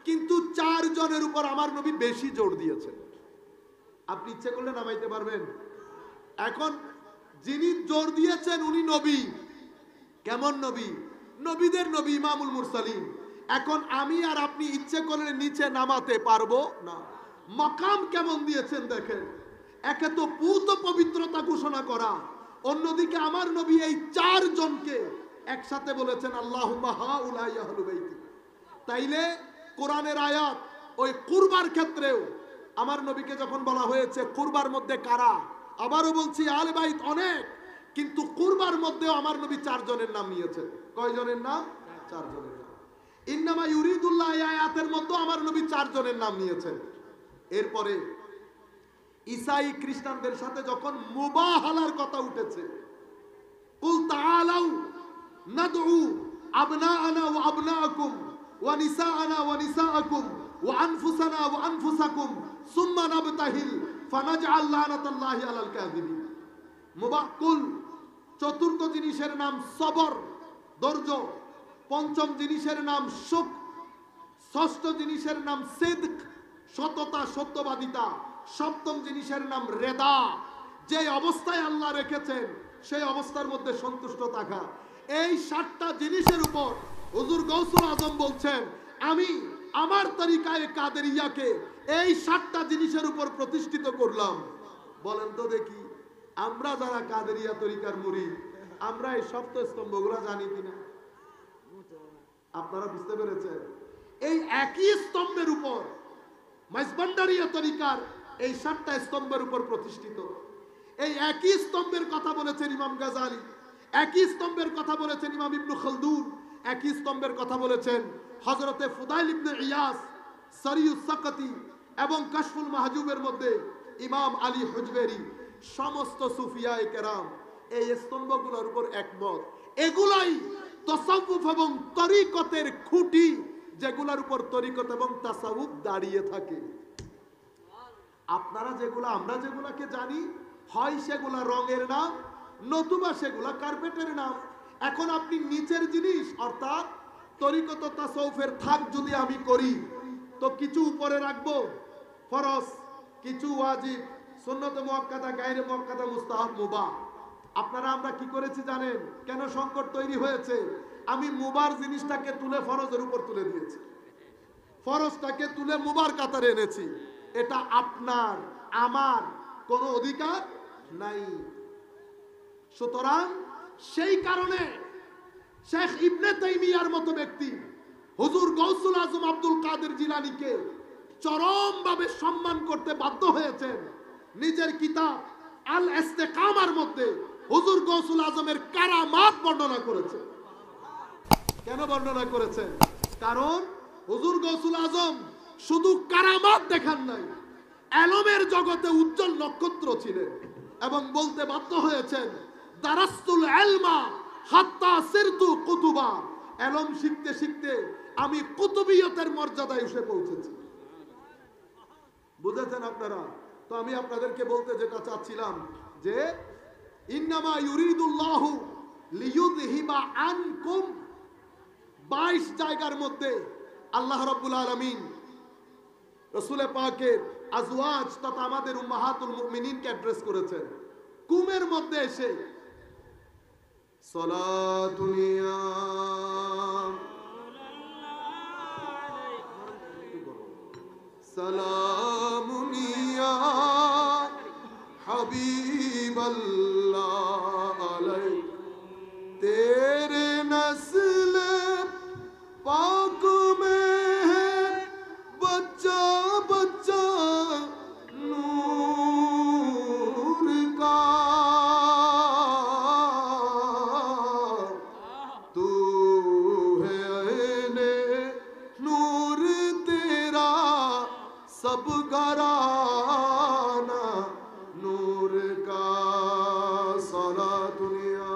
কিন্তু 4 জনের উপর আমার নবী বেশি জোর দিয়েছেন। আপনি ইচ্ছে করলে নামাইতে পারবেন। এখন যিনি জোর দিয়েছেন উনি নবী। কেমন নবী? নবীদের নবী, ইমামুল মুরসালিন। এখন আমি আর আপনি ইচ্ছে করলে নিচে নামাতে পারবো না। মাকাম কেমন দিয়েছেন দেখেন। একে তো পূত পবিত্রতা ঘোষণা করা, অন্যদিকে আমার নবী এই 4 জনকে একসাথে বলেছেন আল্লাহুম্মা হাউলাই আহলু বাইতি। তাইলে কোরআনের আয়াত ওই কুরবার ক্ষেত্রেও আমার নবীকে যখন বলা হয়েছে কুরবার মধ্যে কারা, আবারও বলছি আহলে বাইত অনেক, কিন্তু কুরবার মধ্যেও আমার নবী 4 জনের নাম নিয়েছেন। কয় জনের নাম? 4 জনের নাম। ইন্নামা ইউরিদুল্লাহ এই আয়াতের মধ্যে আমার নবী 4 জনের নাম নিয়েছেন। এরপরে ঈসাই খ্রিস্টানদের সাথে যখন মুবাহালার কথা উঠেছে, কুল তাআলাউ নাদউ আবনাআনা ওয়া আবনাআকুম ওয়া নিসাআনা ওয়া নিসাআকুম ওয়া আনফুসানা ওয়া আনফুসাকুম সুম্মা নাবতাহিল ফানাজআল লানাতাল্লাহি আলাল কাযিবিন। মুবাক্কুল চতুর্থ জিনিসের নাম সবর, ধৈর্য। পঞ্চম জিনিসের নাম শুক। ষষ্ঠ জিনিসের নাম সিদক, সততা, সত্যবাদিতা। সপ্তম জিনিসের নাম রেদা, যে অবস্থায় আল্লাহ রেখেছেন সেই অবস্থার মধ্যে সন্তুষ্ট থাকা। এই 7টা জিনিসের উপর হুজুর গৌসুল আজম বলছেন আমি আমার তরিকায়ে কাদেরিয়াকে এই 7টা জিনিসের উপর প্রতিষ্ঠিত করলাম। বলেন তো দেখি আমরা যারা কাদেরিয়া তরিকার মুরিদ, আমরা এই সপ্ত স্তম্ভগুলো জানি কিনা? আপনারা বুঝতে পেরেছেন? এই একই স্তম্ভের উপর মাইজভান্ডারিয়া তরিকার এই 7টা স্তম্ভের উপর প্রতিষ্ঠিত। এই একই স্তম্ভের কথা বলেছেন ইমাম গাজালি, একই স্তম্ভের কথা বলেছেন ইমাম ইবনে খালদুন, একই স্তম্ভের কথা বলেছেন হযরতে ফুদাইল ইবনে ইয়াস, সারিউস সাকাতি এবং কাশফুল মাহজুবের মধ্যে ইমাম আলী হুজবেরি। সমস্ত সুফিয়ায়ে কেরাম এই স্তম্ভগুলোর উপর একমত। এগুলাই তাসাউফ এবং তরিকতের খুঁটি, যেগুলোর উপর তরিকত এবং তাসাউফ দাঁড়িয়ে থাকে। আপনারা যেগুলা, আমরা যেগুলাকে জানি, হয় সেগুলা রঙের নাম, নতুবা সেগুলা কার্পেটের নাম। এখন আপনি নিচের জিনিস অর্থাৎ তরিকত তাসাউফের থাক যদি আমি করি, তো কিছু উপরে রাখবো ফরজ, কিছু ওয়াজিব, সুন্নত মুআক্কাদা, গায়রে মুআক্কাদা, মুস্তাহাব, মুবাহ। আপনারা আমরা কি করেছি জানেন? কেন সংকট তৈরি হয়েছে? আমি মুবার জিনিসটাকে তুলে ফরজের উপর তুলে দিয়েছি, ফরজটাকে তুলে মুবার কাতারে এনেছি। এটা আপনার আমার কোনো অধিকার নাই। সুতরাং সেই কারণে শেখ ইবনে তাইমিয়ার মতো ব্যক্তি হুজুর গৌসুল আজম আব্দুল কাদের জিলানীকে চরমভাবে সম্মান করতে বাধ্য হয়েছেন। নিজের কিতাব আল ইস্তেকামার মধ্যে হুজুর গৌসুল আজমের কারামাত বর্ণনা করেছেন। কেন বর্ণনা করেছেন? কারণ হুজুর গৌসুল আজম শুধু কারামাত দেখান নাই, এলমের জগতে উজ্জ্বল নক্ষত্র ছিলেন এবং বলতে বাধ্য হয়েছেন দারাস্তুল ইলমা হাত্তা সিরতু কুতুবা। এলম শিখতে শিখতে আমি কুতুবিয়তের মর্যাদায় এসে পৌঁছেছি। বুঝেছেন আপনারা? তো আমি আপনাদেরকে বলতে যেটা চাচ্ছিলাম যে ইন্নামা ইউরিদুল্লাহু লিইউযহিবা আনকুম, 22 জায়গার মধ্যে আল্লাহ রাব্বুল আলামিন রাসূলে পাকের আজওয়াজ তথা আমাদের উম্মাহাতুল মুমিনিনকে অ্যাড্রেস করেছেন। কুমের মধ্যে এসে সালাতুনিয়া সালামুনিয়া হাবিবাল্লাহ আলাই তেরে নসল पाक में है बच्चा बच्चा नूर का, तू है ऐने नूर तेरा सब घराना नूर का। सारा दुनिया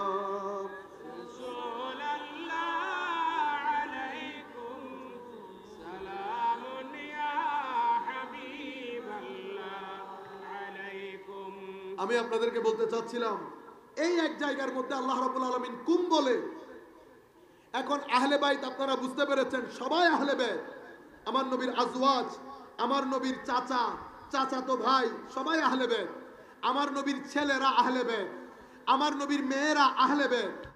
আমি আপনাদেরকে বলতে চাচ্ছিলাম এই এক জায়গার মধ্যে আল্লাহ রাব্বুল আলামিন কুম বলে। এখন আহলে বাইত আপনারা বুঝতে পেরেছেন, সবাই আহলে বাইত। আমার নবীর আজওয়াজ, আমার নবীর চাচা, চাচাতো ভাই সবাই আহলে বেত, আমার নবীর ছেলেরা আহলে বেত, আমার নবীর মেয়েরা আহলে বেত।